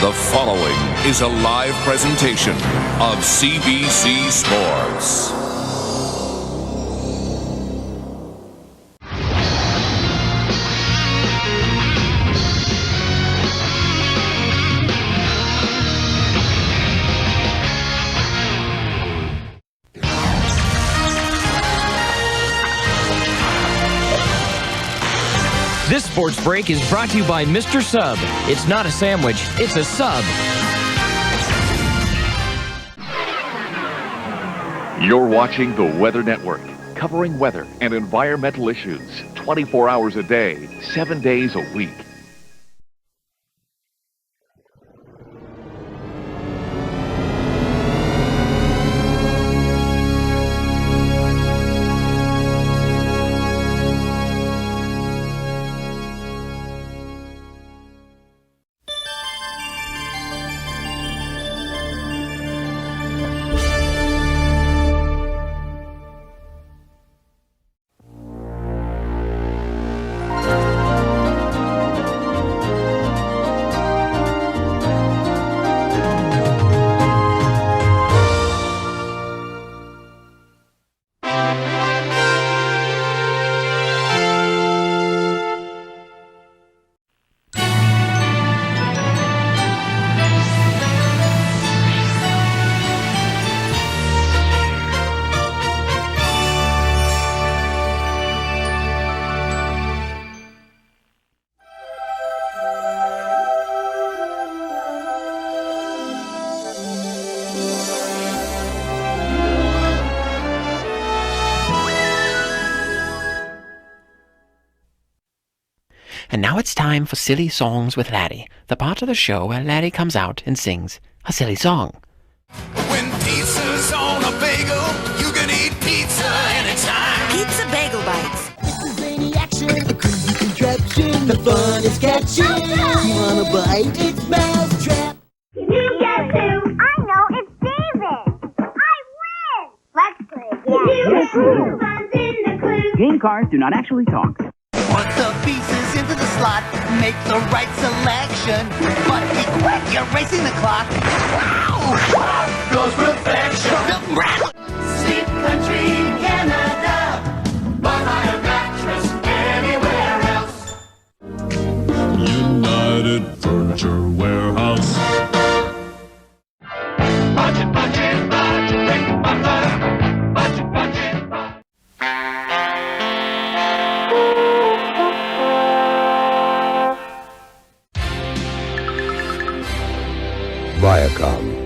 The following is a live presentation of CBC Sports. This sports break is brought to you by Mr. Sub. It's not a sandwich, it's a sub. You're watching the Weather Network, covering weather and environmental issues 24 hours a day, 7 days a week. And now it's time for Silly Songs with Laddie, the part of the show where Laddie comes out and sings a silly song. When pizza's on a bagel, you can eat pizza anytime. Pizza Bagel Bites. This is any action, a crazy contraption. The fun is catching. You wanna bite? It's Mousetrap. You guess who? I know, it's David. I win. Let's play again. Yes, Who runs in the clue? Game cards do not actually talk. Put the pieces into the slot, make the right selection. But be quick, you're racing the clock. Wow! Goes perfection. Sleep country, Canada. Buy a mattress anywhere else. United Furniture Warehouse. Budget, budget, budget, Rick Butler. Budget, budget, budget. Viacom,